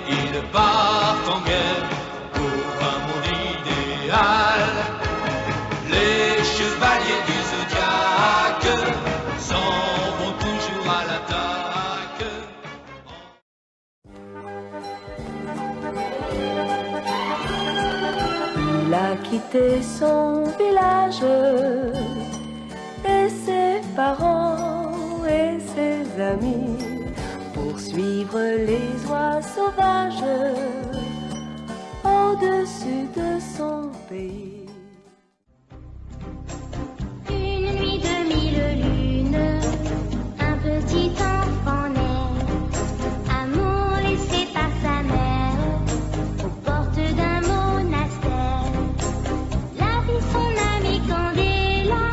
ils partent en guerre pour un monde idéal. Les chevaliers du zodiaque s'en vont toujours à l'attaque. Il a quitté son village et ses parents et ses amis pour suivre les oies sauvages au-dessus de son pays. Une nuit de 1000 lunes, un petit enfant naît, amour laissé par sa mère, aux portes d'un monastère. La vie son ami Candela,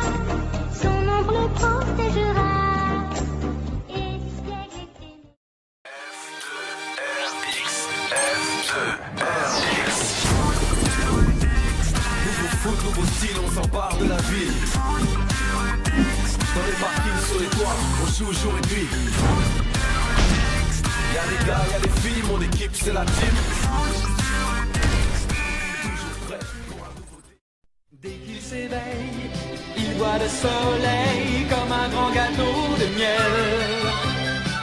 son ombre le protégera. Et Siècle était né. Nouveau foot, nouveau style, on s'empare de la ville. Dans les parkings, sur les toits, on joue jour et nuit. Y'a des gars, y'a des filles, mon équipe c'est la team. Toujours prêt pour un nouveau défi. Dès qu'il s'éveille, il voit le soleil comme un grand gâteau de miel.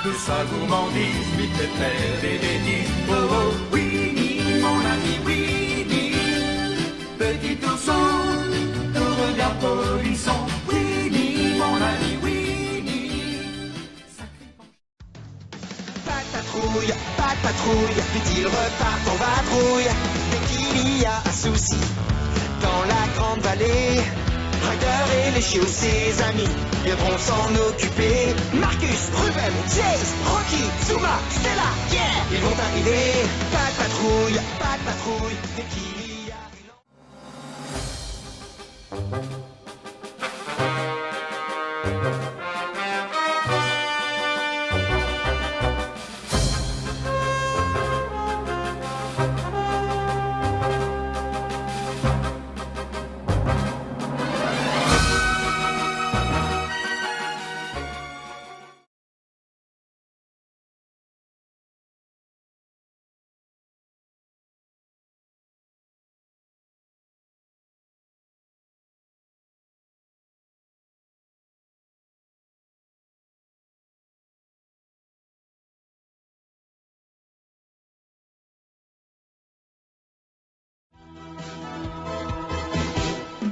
De sa gourmandise, lui fait faire des bêtises. Oh oh, Winnie, mon ami Winnie. Petit ourson, tout regard polisson. Winnie, mon ami Winnie. Pas de patrouille, vite ils repartent en vadrouille. Dès qu'il y a un souci dans la grande vallée, Ryder et les chiots, ses amis, viendront s'en occuper. Marcus, Ruben, Chase, Rocky, Zuma, Stella, yeah, ils vont arriver. Pas de patrouille, dès qu'il y a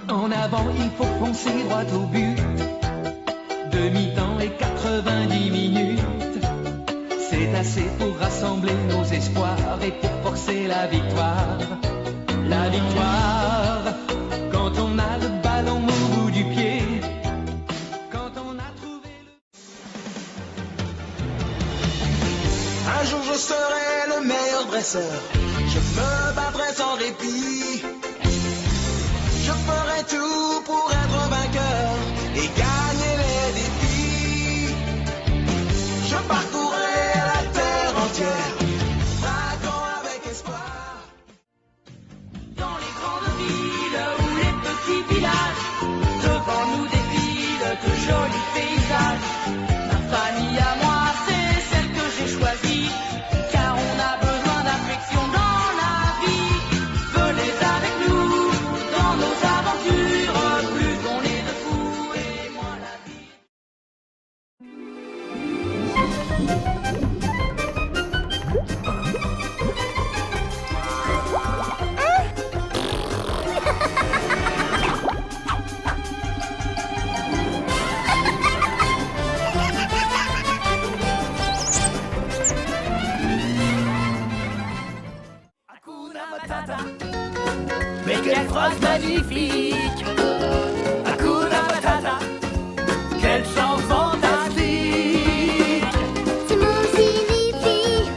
En avant, il faut foncer droit au but. Demi-temps et 90 minutes. C'est assez pour rassembler nos espoirs et pour forcer la victoire. La victoire, quand on a le ballon au bout du pied. Quand on a trouvé le... un jour je serai le meilleur dresseur. Je me battrai sans répit. Je ferai tout pour être vainqueur et gagner les défis. Je parcourrai la terre entière, braquant avec espoir. Dans les grandes villes ou les petits villages, devant nous défilent de jolis paysages. Ma famille à moi, c'est celle que j'ai choisie, car on a besoin d'affection dans la vie. Venez avec nous dans nos aventures, plus on est de fous et moins la vie. Hakuna Matata, mais quelle phrase magnifique! Hakuna Matata, quelle chance fantastique! Ce mot signifie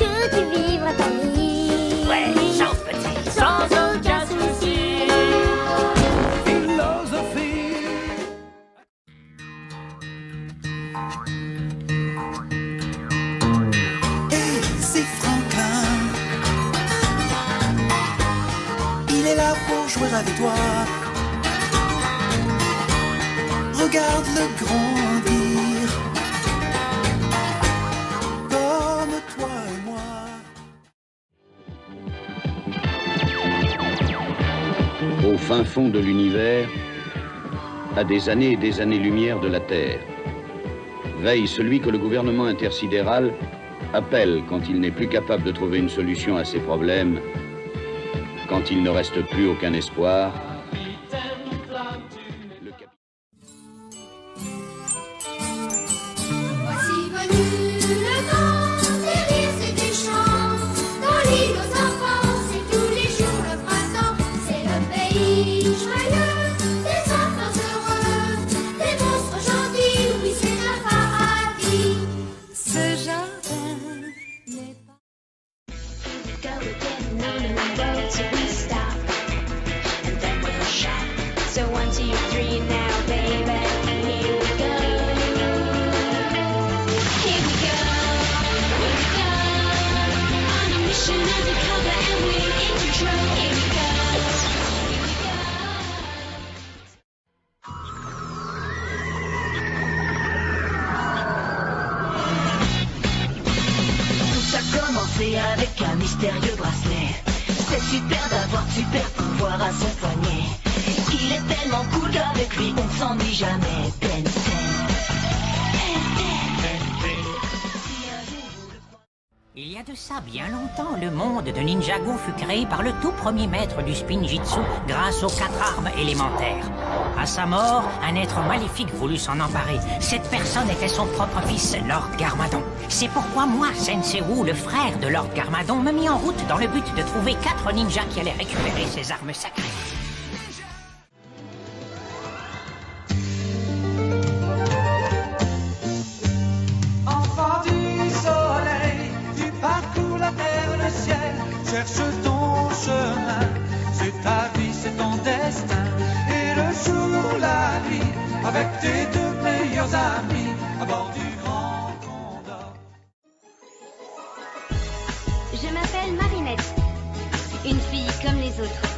que tu vivras ta vie. Ouais, chance petit, sans aucun souci. Philosophie. Hey, c'est Franklin. Il est là pour jouer avec toi. Regarde-le grandir. au fin fond de l'univers, à des années et des années-lumière de la Terre, veille celui que le gouvernement intersidéral appelle quand il n'est plus capable de trouver une solution à ses problèmes, quand il ne reste plus aucun espoir. Voici venu le temps des rires et des chants. Dans l'île aux enfants, c'est tous les jours le printemps. C'est le pays joyeux, des enfants heureux, des monstres gentils, oui c'est un paradis. Ce jardin n'est pas... Go again, no, no, go till we stop, and then we'll shop. So 1, 2, 3 now, baby, here we go. Here we go, on a mission undercover and we're in control. Here we go, Tout a commencé avec un mystérieux bracelet. C'est super d'avoir de super pouvoir à son poignet. Il est tellement cool qu'avec lui on s'ennuie jamais. Ben 10. Il y a de ça bien longtemps, le monde de Ninjago fut créé par le tout premier maître du Spinjitzu grâce aux 4 armes élémentaires. À sa mort, un être maléfique voulut s'en emparer. Cette personne était son propre fils, Lord Garmadon. C'est pourquoi moi, Sensei Wu, le frère de Lord Garmadon, me mis en route dans le but de trouver 4 ninjas qui allaient récupérer ces armes sacrées. Enfant du soleil, tu parcours la terre et le ciel, cherche ton chemin, c'est ta vie, c'est ton destin. Et le jour, la nuit, avec tes 2 meilleurs amis, à bord du Grand Condor. Je m'appelle Marinette, une fille comme les autres.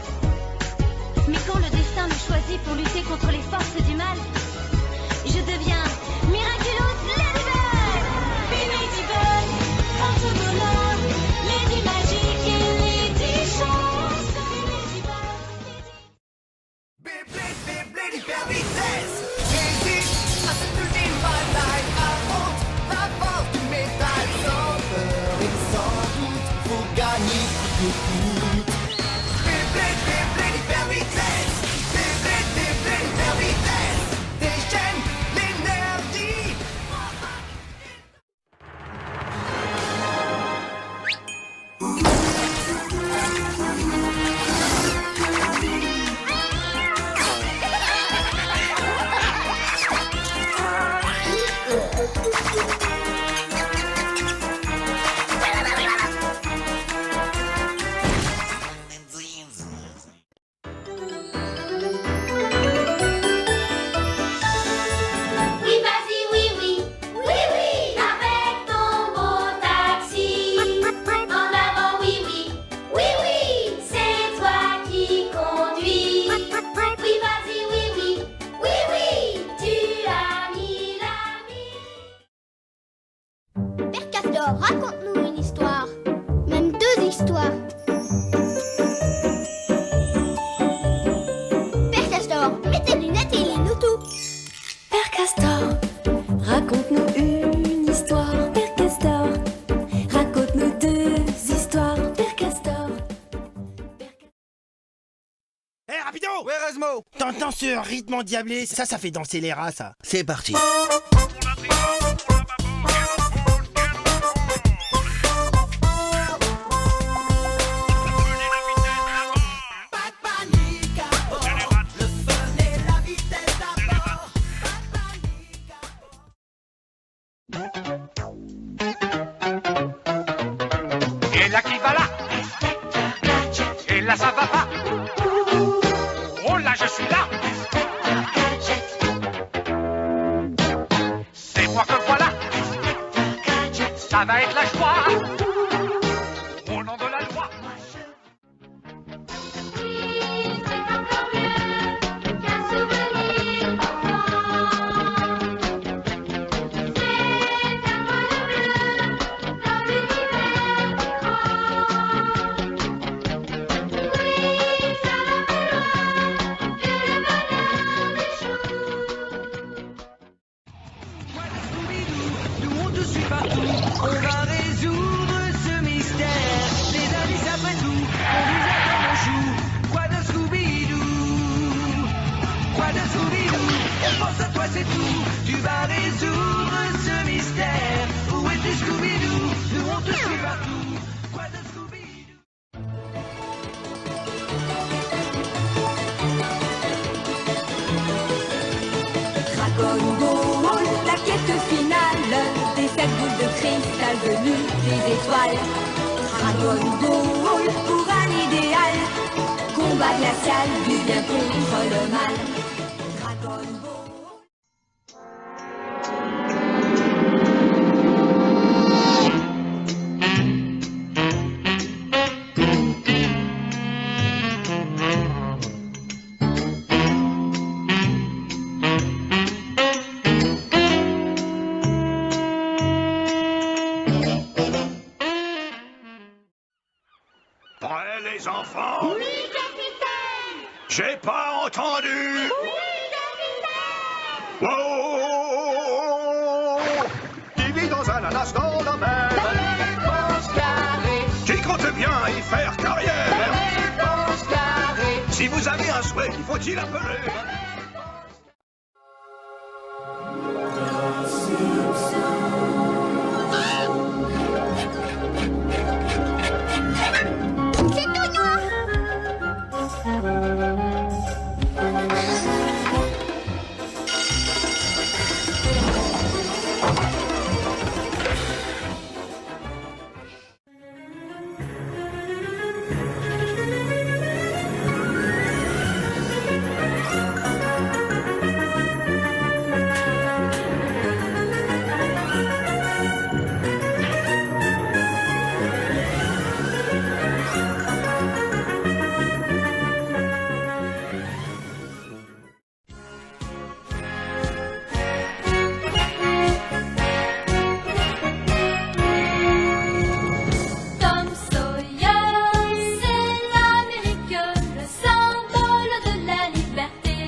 Mais quand le destin me choisit pour lutter contre les forces du mal, je deviens Miraculous Ladybug. Ladybug, entre bonheur, Lady Magique et Lady Chance. Beyblade hyper vitesse. Résiste à cette ultime bataille. Affronte la force du métal. Sans peur et sans doute, faut gagner le coup. Beyblade hyper vitesse. Beyblade hyper vitesse. Déchaîne l'énergie. Oui, vas-y, oui, oui, oui, oui, avec ton beau taxi. En avant, oui, oui, oui, oui, c'est toi qui conduis. Oui, vas-y, oui, oui, oui, oui, tu as mis la vie. Père Castor, raconte-nous une histoire, même 2 histoires. Père Castor, mets tes lunettes et lis-nous tout. Père Castor, raconte-nous une histoire. Père Castor, raconte-nous 2 histoires. Père Castor. Hé, rapido! Ouais, Erasmo. T'entends ce rythme endiablé? Ça fait danser les rats, ça. C'est parti. Pas de panique à bord. Le fun et la vitesse à bord. Pas de panique à bord. Et là qui va là? Et là ça va pas? Oh là je suis là! C'est moi que voilà! Ça va être la joie! Au nom de la loi! Oui, venue des étoiles. Dragon Ball pour un idéal. Combat glacial du bien contre le mal. Dragon Ball. Prêts les enfants? Oui, capitaine! J'ai pas entendu! Oui, capitaine! Wow! Qui vit dans un ananas dans la mer? Réponse carrée, Qui compte bien y faire carrière? réponse carrée. Si vous avez un souhait, qu'il faut-il appeler? Tom Sawyer, c'est l'Amérique, le symbole de la liberté.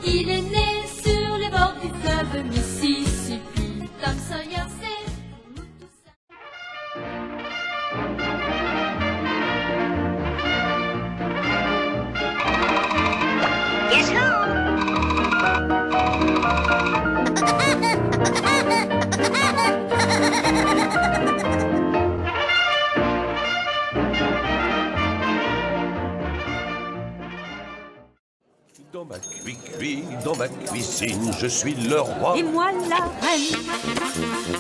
Il est né sur les bords du fleuve Mississippi. Tom Sawyer, c'est pour nous tous ça. Dans dans ma cuisine, je suis le roi. Et moi la reine.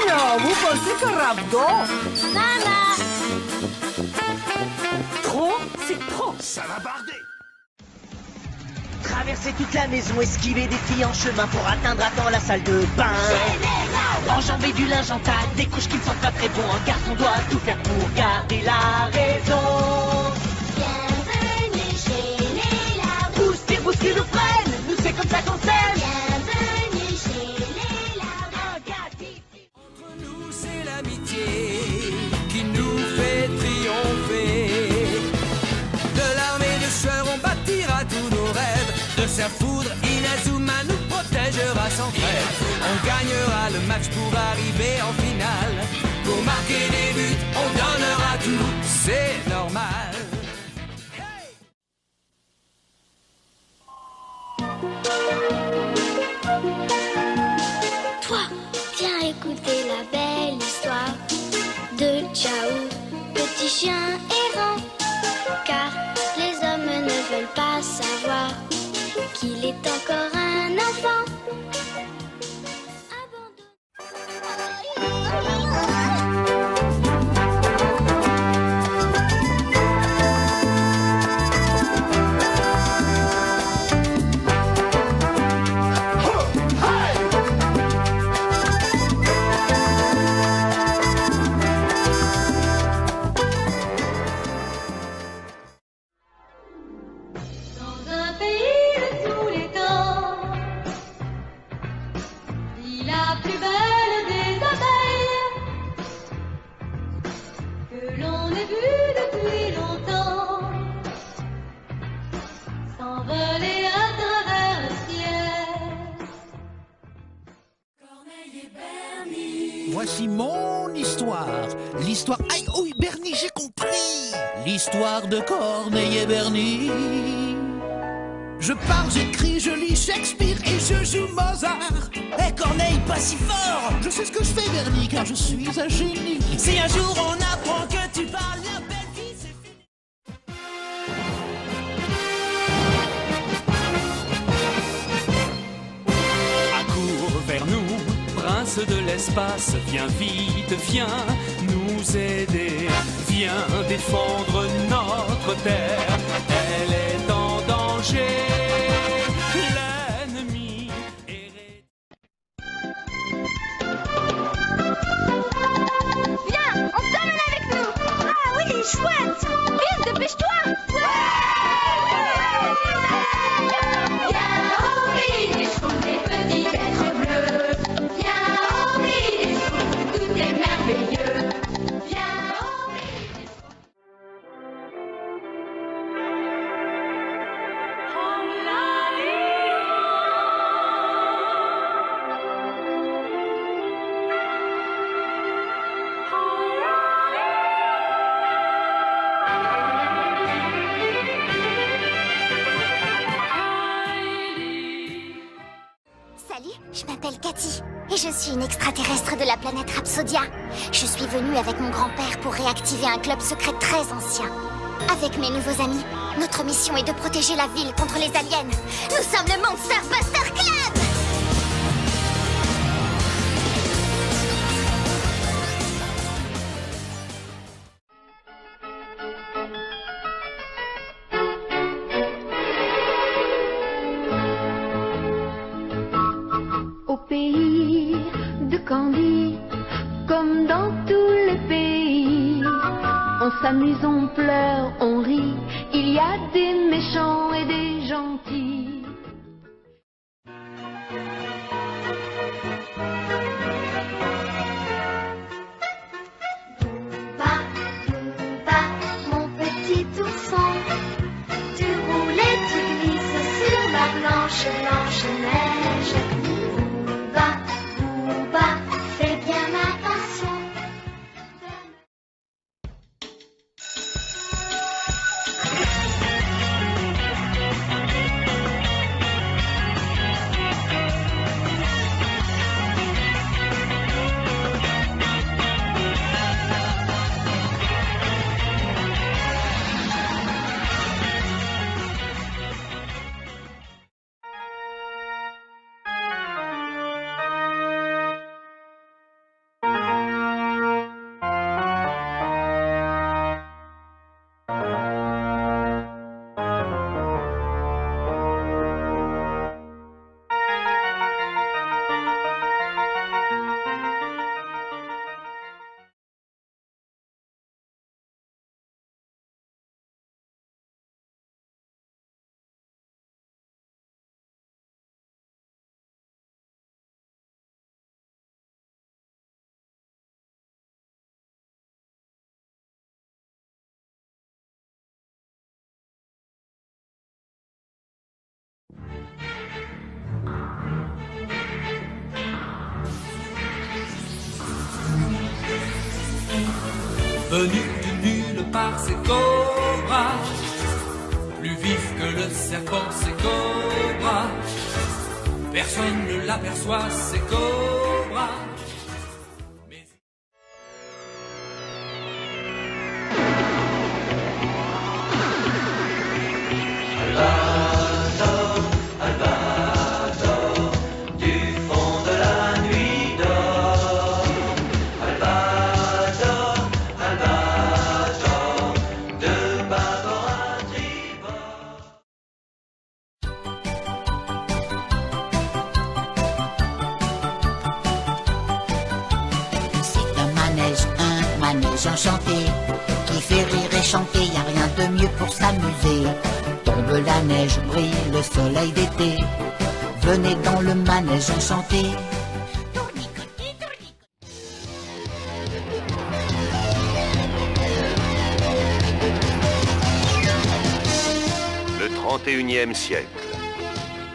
Non, vous pensez que Rabdo? Maman! Trop, c'est trop. Ça va barder. Traverser toute la maison, esquiver des filles en chemin pour atteindre à temps la salle de bain. Enjamber du linge en tas, des couches qui ne sont pas très bons. Un garçon doit tout faire pour garder la raison. Bienvenue chez les labos. Pousse, qui nous freine, nous c'est comme ça qu'on s'aime. Bienvenue chez les labos. Entre nous, c'est l'amitié qui nous fait triompher. De l'armée de sueur, on bâtira tous nos rêves. De sa foudre, Inazuma nous protégera sans trêve. On gagnera le match pour arriver en finale. Pour marquer des buts, on donnera tout, c'est normal. Toi, viens écouter la belle histoire de Ciao, petit chien errant. Car les hommes ne veulent pas savoir qu'il est encore un enfant. Dans un pays de tous les temps, vit la plus belle des abeilles que l'on ait vue depuis longtemps, s'envoler à travers le ciel. Corneille et Bernie. Voici mon histoire. L'histoire... Aïe, oui, Bernie, j'ai compris. L'histoire de Corneille et Bernie. Je parle, j'écris, je lis Shakespeare et je joue Mozart. Eh Corneille, pas si fort. Je sais ce que je fais, Bernie, car je suis un génie. Si un jour on apprend que tu parles, la belle vie, c'est fini. prince de l'espace, viens vite, viens nous aider, viens défendre notre terre, elle est en danger. L'ennemi est... Viens, on t'emmène avec nous. Ah oui, chouette. Vite, dépêche-toi. Viens au British pour les petits êtres bleus. Viens au British pour tout est merveilleux. Viens au British. Salut, je m'appelle Cathy et je suis une extraterrestre de la planète Rhapsodia. Je suis venue avec mon grand-père pour réactiver un club secret très ancien. Avec mes nouveaux amis, notre mission est de protéger la ville contre les aliens. Nous sommes le Monster Buster Club! Au pays de Candy, comme dans tous les pays, on s'amuse, on pleure, on rit, il y a des méchants et des gentils. Booba, mon petit ourson, tu roules et tu glisses sur la blanche, blanche neige. Booba, fais bien attention. Venu de nulle part, c'est Cobra, plus vif que le serpent, c'est Cobra, personne ne l'aperçoit, c'est Cobra. Enchanté, qui fait rire et chanter, y a rien de mieux pour s'amuser. Tombe la neige, brille le soleil d'été, venez dans le manège enchanté. Le 31e siècle.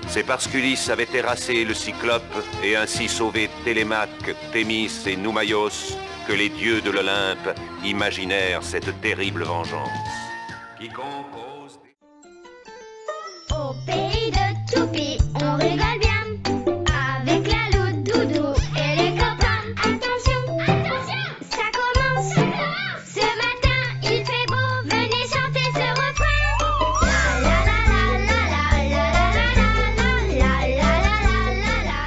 C'est parce qu'Ulysse avait terrassé le Cyclope et ainsi sauvé Télémaque, Thémis et Noumaios que les dieux de l'Olympe imaginèrent cette terrible vengeance. Quiconque ose... Au pays de Toupie, on rigole bien avec la loupe Doudou et les copains. Attention, attention, ça commence. Ce matin, il fait beau, venez chanter ce refrain. La la la la la la la la la la la la la la la la la.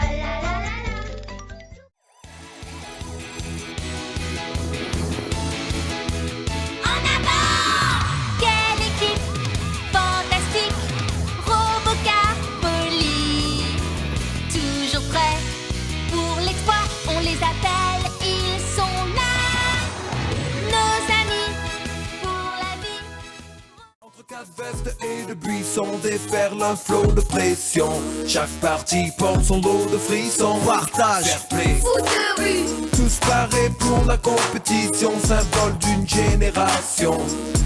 cette fois, on les appelle, ils sont là. Nos amis pour la vie. Entre quatre vestes et de buissons déferle un flot de pression. Chaque partie porte son lot de frissons. Partage, fair play, Foot de rue. tous parés pour la compétition, symbole d'une génération.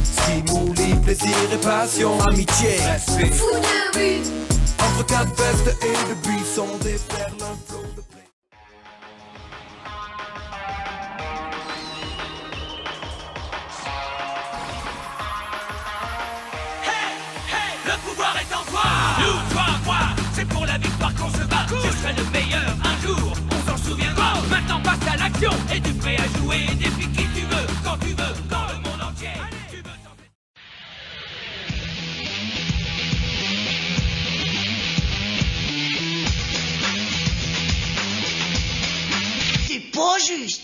Stimuli, plaisir et passion, amitié, respect. Foot de rue. Entre quatre vestes et de buissons déferle un flot de pression. Le pouvoir est en toi. Nous, toi, moi, c'est pour la victoire qu'on se bat. Je serai le meilleur un jour, on s'en souviendra. Maintenant passe à l'action. Es-tu prêt à jouer? Défie qui tu veux, quand tu veux, dans le monde entier. Tu veux tenter... C'est pas juste.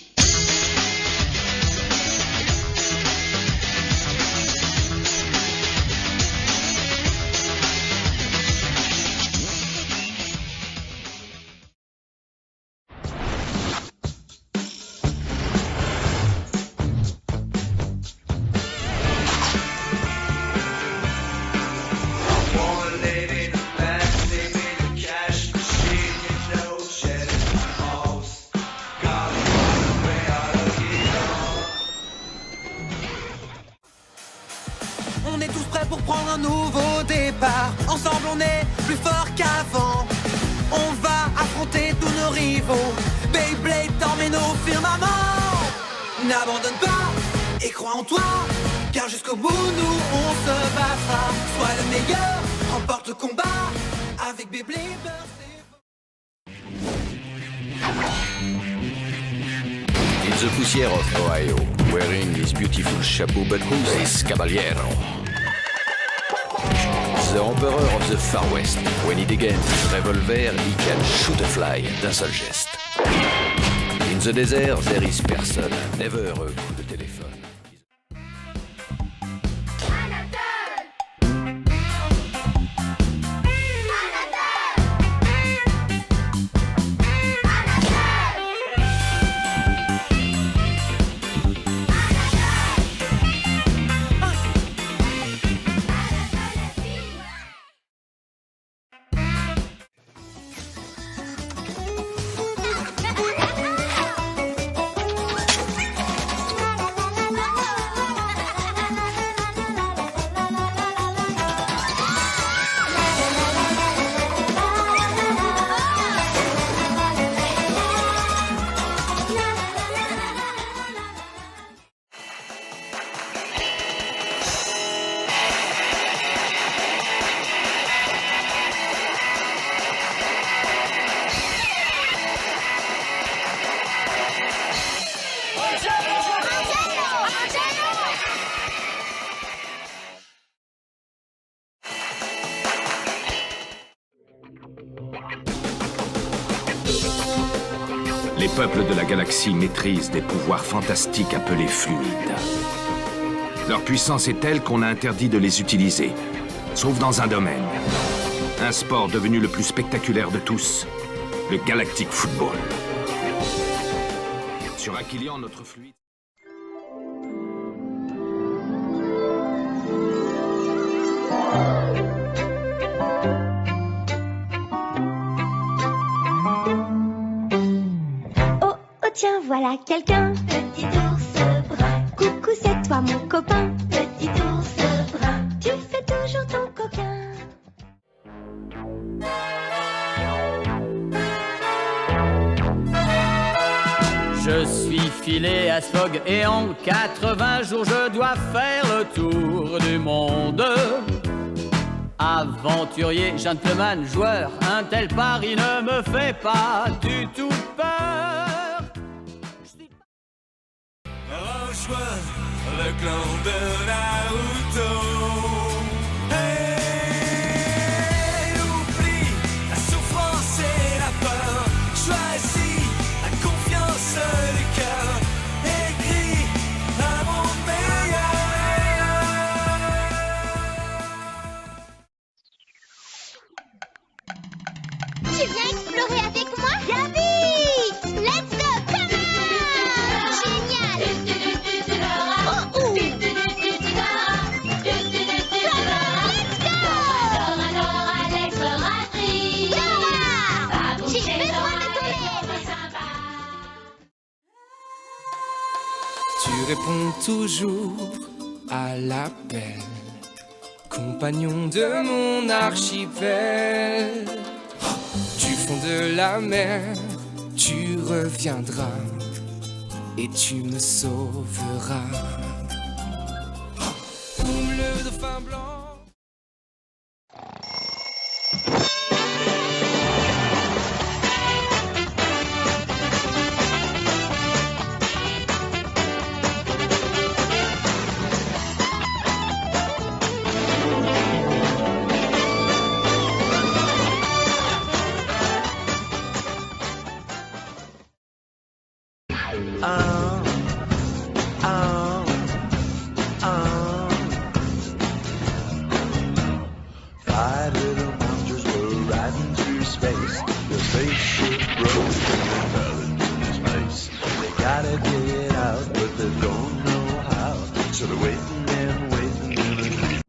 On est tous prêts pour prendre un nouveau départ. Ensemble on est plus fort qu'avant. On va affronter tous nos rivaux. Beyblade t'emmène au firmament. N'abandonne pas et crois en toi, car jusqu'au bout nous on se battra. Sois le meilleur, remporte le combat avec Beyblade. In the Poussière of Ohio, wearing his beautiful chapeau, but who's this caballero? The Emperor of the Far West. When he degains his revolver, he can shoot a fly d'un seul geste. In the desert, there is person, never a coup de téléphone. Les peuples de la galaxie maîtrisent des pouvoirs fantastiques appelés fluides. Leur puissance est telle qu'on a interdit de les utiliser, sauf dans un domaine. Un sport devenu le plus spectaculaire de tous, le Galactic Football. Sur Aquilian, notre fluide... Tiens, voilà quelqu'un. Petit ours brun. Coucou, c'est toi mon copain. Petit ours brun. Tu fais toujours ton coquin. Je suis filé à Sfog et en 80 jours je dois faire le tour du monde. Aventurier, gentleman, joueur, un tel pari ne me fait pas du tout peur. Rejoins le clan de Naruto. Hey, oublie la souffrance et la peur. Choisis la confiance du cœur. Écris un monde meilleur. Tu viens explorer avec moi? Viens vite! réponds toujours à l'appel, compagnon de mon archipel. Du fond de la mer, tu reviendras et tu me sauveras. Comme le dauphin blanc. Five little monsters were riding through space. The spaceship broke and they fell into space. They gotta get out, but they don't know how. So they're waiting and waiting and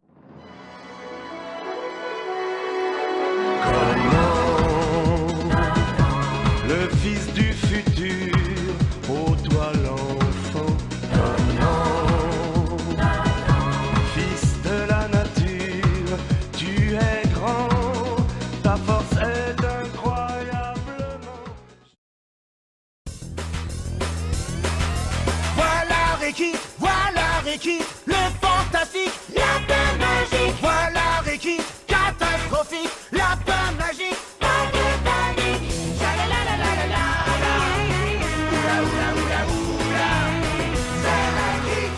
Comment le fils du futur, ô toi l'enfant, comment fils de la nature, tu es grand, ta force est incroyablement. Voilà Ricky, le fantastique, lapin magique. Voilà Ricky, catastrophique, lapin magique. Pas de panique. Cha-la-la-la-la-la-la. Oula, oula, oula, oula. C'est Ricky.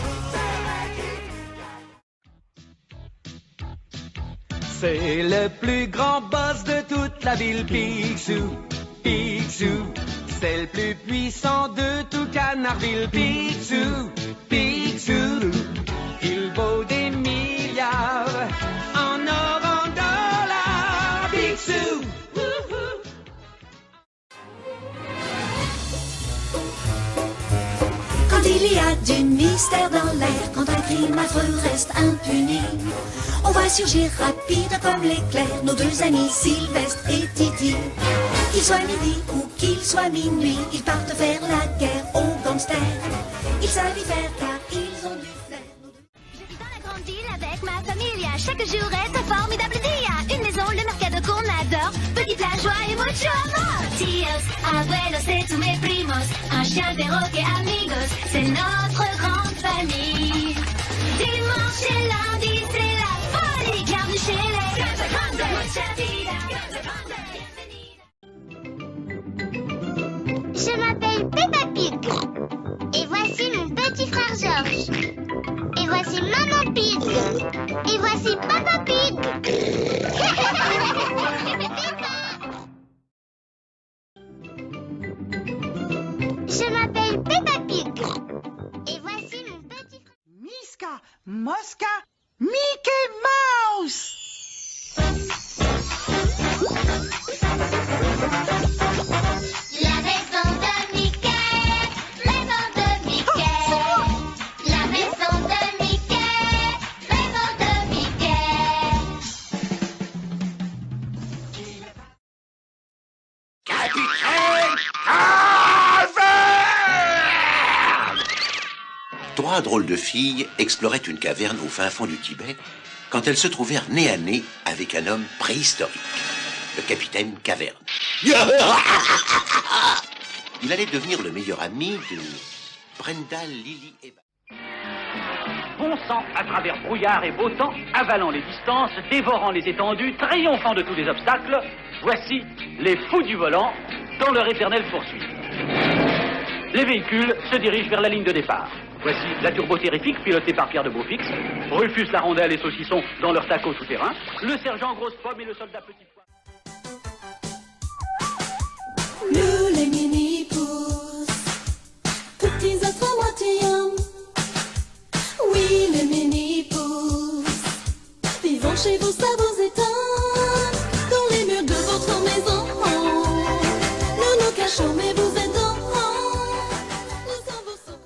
C'est le plus grand boss de toute la ville, Picsou, Picsou. C'est le plus puissant de tout Canardville, Picsou, Picsou. Il vaut des milliards en or, en dollars, Picsou. Quand il y a du mystère dans l'air, quand un crime affreux reste impuni, on voit surgir rapide comme l'éclair nos deux amis Sylvestre et Titi. Qu'il soit midi ou qu'il soit minuit, ils partent faire la guerre aux gangsters. Ils savent y faire car ils ont du flair. Je vis dans la grande ville avec ma famille. Chaque jour est un formidable dia. Une maison, le mercado qu'on adore. Petit plat, joie et mucho amor. Tios, abuelos et tous mes primos. Un chien, perroquet, amigos. C'est notre grande famille. Dimanche et lundi, c'est la folie. Bienvenue chez les Casa Grande. Mucha vida. Casa Grande. Je m'appelle Peppa Pig. Et voici mon petit frère Georges. Et voici Maman Pig. Et voici Papa Pig. Je m'appelle Peppa Pig. Et voici mon petit frère. Miska, Mosca, Mickey Mouse. La maison de Mickey, maison de Mickey. La maison de Mickey, maison de Mickey. Trois drôles de filles exploraient une caverne au fin fond du Tibet quand elles se trouvèrent nez à nez avec un homme préhistorique, le capitaine Caverne. Il allait devenir le meilleur ami de Brenda, Lily et... Fonçant à travers brouillard et beau temps, avalant les distances, dévorant les étendues, triomphant de tous les obstacles, voici les fous du volant dans leur éternelle poursuite. Les véhicules se dirigent vers la ligne de départ. Voici la turbotérifique pilotée par Pierre de Beaufix, Rufus la rondelle et Saucisson dans leur taco souterrain, le sergent Grosse Pomme et le soldat Petit Pois. Nous les mini-pousses, petits êtres à moitié hommes. Oui, les mini-pousses, vivons chez vos sabots éteints, dans les murs de votre maison. Nous nous cachons, mais vous êtes dans nos cerveaux sont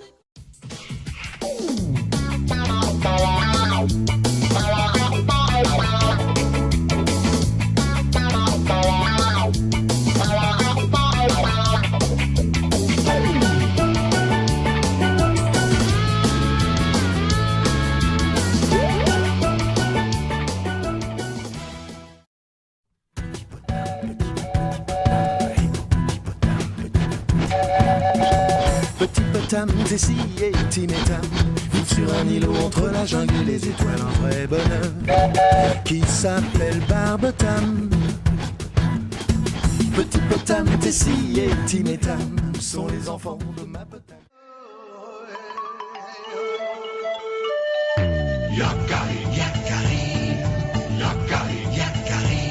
Tam, Tessie et Tim et Tam vivent sur un îlot entre la jungle et les étoiles, un vrai bonheur qui s'appelle Barbe-Tam. Petit Potam, Tessie et Tim et Tam sont les enfants de ma Potam. Yakari, Yakari, Yakari, Yakari.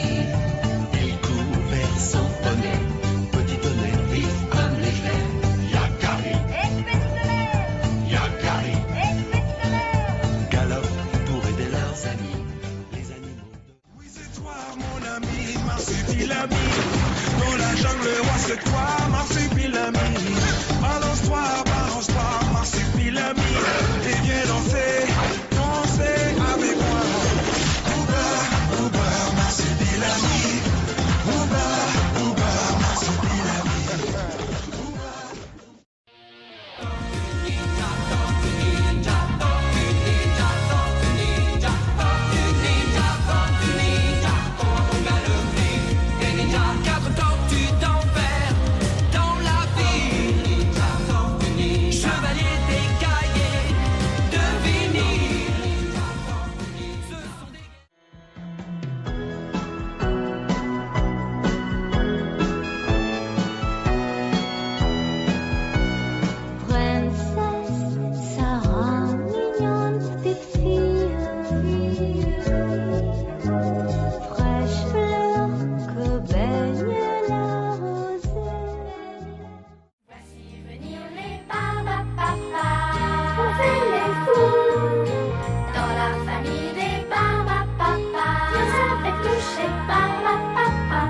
Il court vers son poney, petit tonnerre vif comme l'éclair. Yakari, Yakari, galope pour aider leurs amis, les animaux. Oui, c'est toi, mon ami, Marsupilami. Dans la jungle, roi, c'est toi, Marsupilami. Balance-toi, Marsupilami. Et viens danser. Avec moi, Ouba, Ouba, Marsupilami. Ouba, Ouba, Marsupilami. Quatre tortues d'enfer dans la ville. Chevalier des cahiers de vinyle. Princesse, ça rend mignonne tes filles. Fraîche fleur que baigne la rosée. Voici venir les barbapapas. On fait les fous dans la famille des barbapapas. Ils fait toucher barbapapa.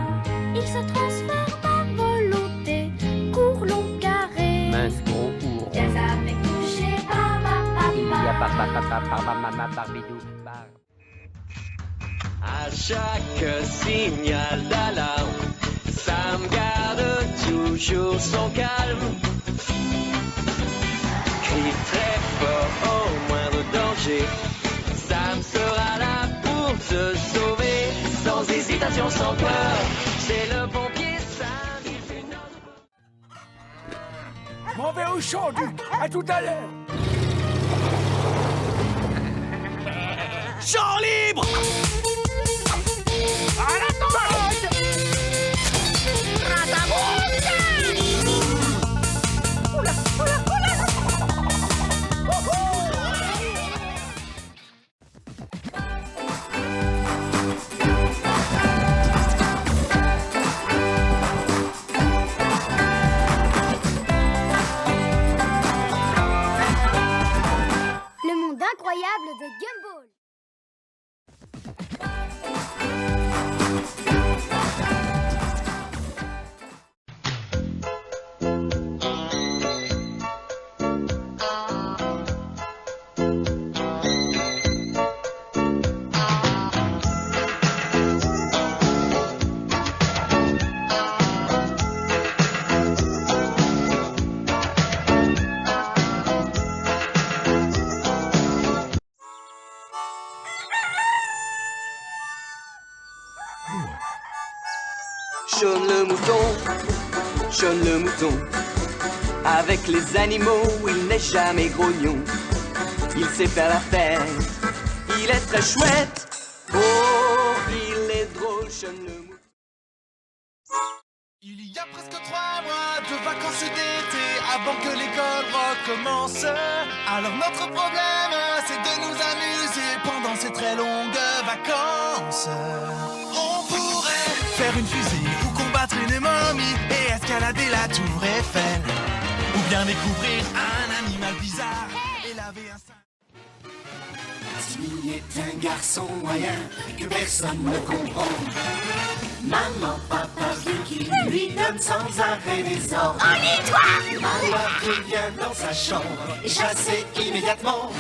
Ils se transforment à volonté. Cours long carré. Mince gros cours. Viens avec toucher barbapapa. Il y a papa, barbidou, À chaque signal d'alarme, Sam garde toujours son calme. Crie très fort au moindre danger. Sam sera là pour te sauver, sans hésitation, sans peur. C'est le pompier Sam, il fait notre... M'en vais au champ, Duc. À tout à l'heure. Champ libre! À la tomate! Oula, oula, oula! Le monde incroyable de Gumball. Sean le mouton. Avec les animaux, il n'est jamais grognon. Il sait faire la fête, il est très chouette. Oh, il est drôle, Sean le mouton. Il y a presque 3 mois de vacances d'été avant que l'école recommence. Alors notre problème, c'est de nous amuser pendant ces très longues vacances. On pourrait faire une fusée ou combattre une momie et escalader la tour Eiffel. Ou bien découvrir un animal bizarre et laver un sein. Timmy est un garçon moyen que personne ne comprend. Maman, papa, qui lui donne sans arrêt des ordres. Ennuie-toi! Maman revient dans sa chambre et chassé immédiatement.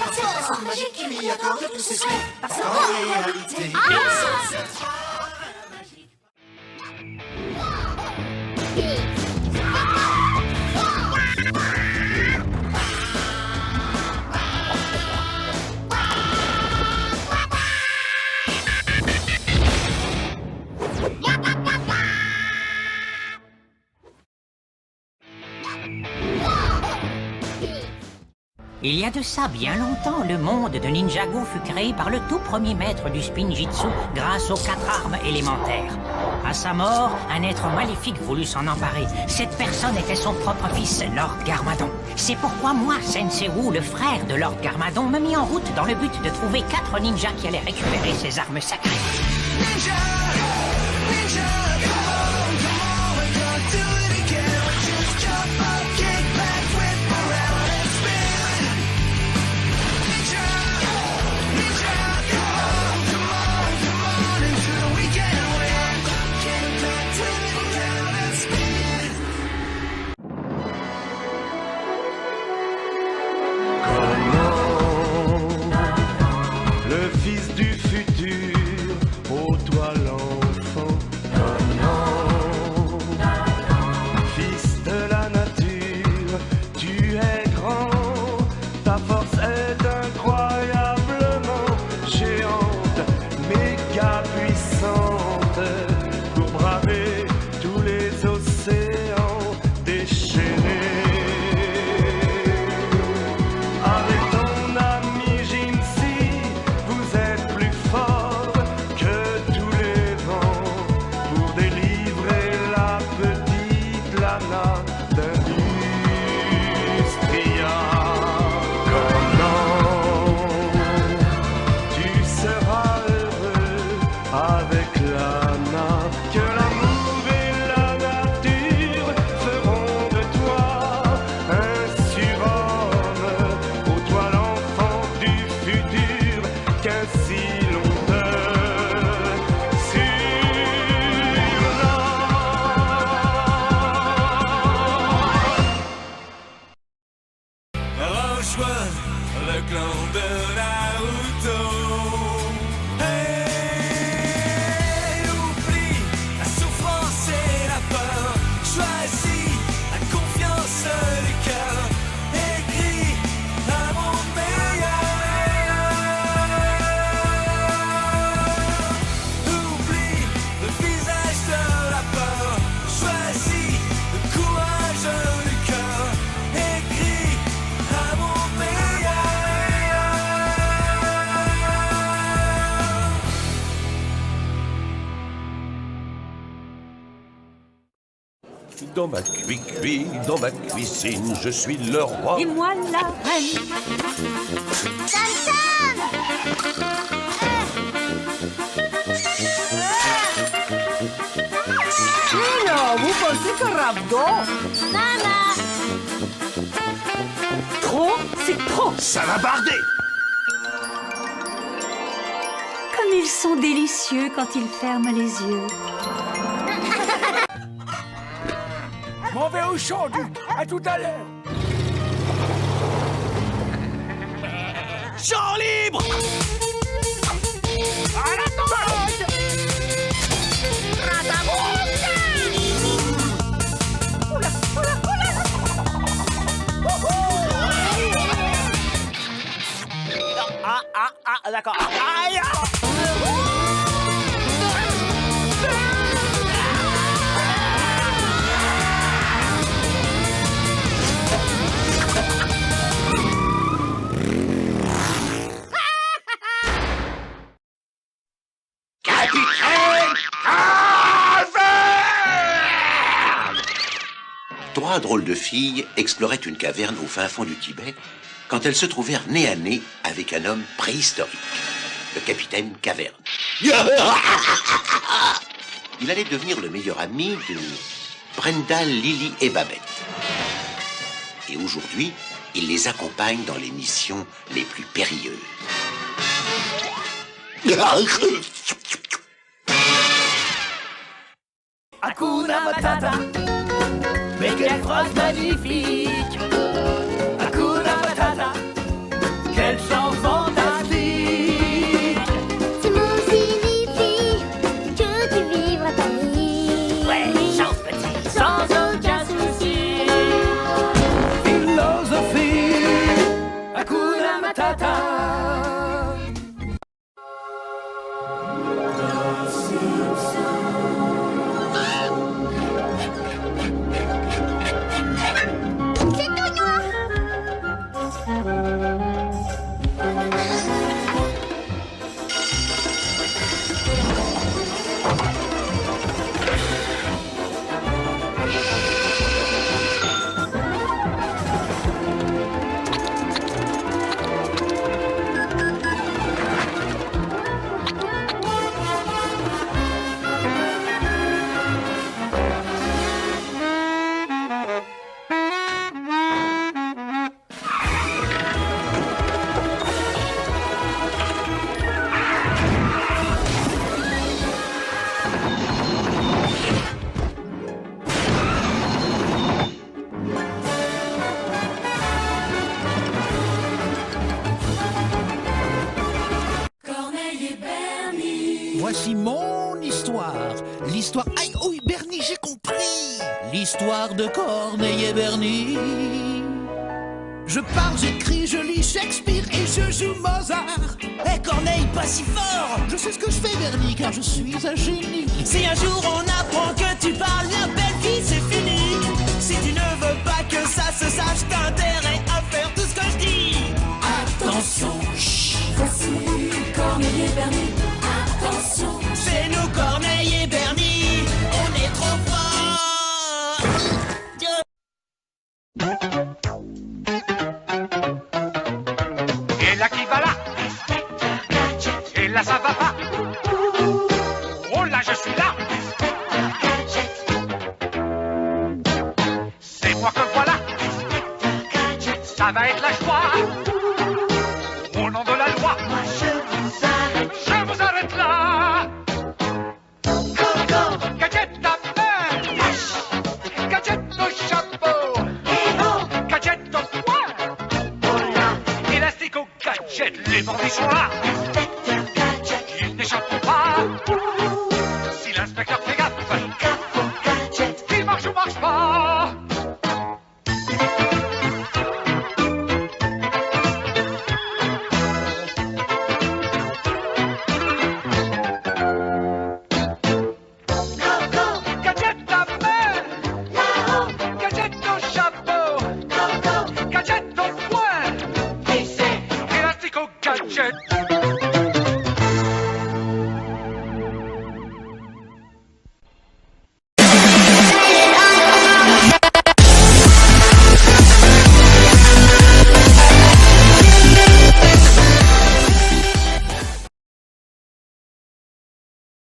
Parce que la sonde magique qui lui accorde tous ses souhaits. Parce qu'en réalité, ils sont magiques. Il y a de ça bien longtemps, le monde de Ninjago fut créé par le tout premier maître du Spinjitzu grâce aux 4 armes élémentaires. À sa mort, un être maléfique voulut s'en emparer. Cette personne était son propre fils, Lord Garmadon. C'est pourquoi moi, Sensei Wu, le frère de Lord Garmadon, me mis en route dans le but de trouver 4 ninjas qui allaient récupérer ces armes sacrées. Ninja, ninja, come on, we're gonna do it again. Just jump up, kick back, whip around and spin. Ninja, ninja, come on, into the weekend win. Kick back, whip around and spin. Comment le fils du futur, ô toi l'enfant, comment fils de la nature, tu es grand, ta force est incroyablement géante, méga puissante, pour braver tous les océans déchaînés. Avec ton ami Jinsi, vous êtes plus fort que tous les vents pour délivrer la petite Lana d'Industria. Comment tu seras heureux avec Lana, que l'amour et la nature feront de toi un surhomme, ô toi l'enfant du futur, qu'ainsi l'on te Rejoins le clan de Naruto. Hey, oublie la souffrance et la peur. Choisis la confiance du cœur. Écris un monde meilleur. Oublie le visage de la peur. Choisis le courage du cœur. Écris un monde meilleur. Dans ma dans ma cuisine, je suis le roi. Et moi la reine. Non, vous pensez que Rabdo? Maman! Trop, c'est trop. Ça va barder. Comme ils sont délicieux quand ils ferment les yeux. M'en vais au champ, Duc. À tout à l'heure. Champ libre! À la droite! D'accord. Aïe! Trois drôles de filles exploraient une caverne au fin fond du Tibet quand elles se trouvèrent nez à nez avec un homme préhistorique, le capitaine Caverne. Il allait devenir le meilleur ami de Brenda, Lily et Babette. Et aujourd'hui, il les accompagne dans les missions les plus périlleuses. Hakuna Matata, mais quelle phrase magnifique. Hakuna Matata, quel chant fantastique. Ce mot signifie que tu vivras ta vie. Ouais, chante petit, sans aucun souci. Philosophie, Hakuna Matata. C'est tout l'histoire de Corneille et Bernie. Je parle, j'écris, je lis Shakespeare et je joue Mozart. Et Corneille pas si fort, je sais ce que je fais Bernie car je suis un génie. Si un jour on apprend que tu parles, la belle vie c'est fini. Si tu ne veux pas que ça se sache, t'as intérêt à faire tout ce que je dis. Attention, chut. Voici Corneille et Bernie. Attention, c'est nous Corneille et Bernie, on est trop forts. Et là qui va là? Et là ça va pas? Oh là je suis là! C'est moi que voilà! Ça va être la joie! Au nom de la loi! Je vous arrête là! Gadget à main! Gadget au chapeau! Gadget au poing! Élastique au gadget, les bandits sont là!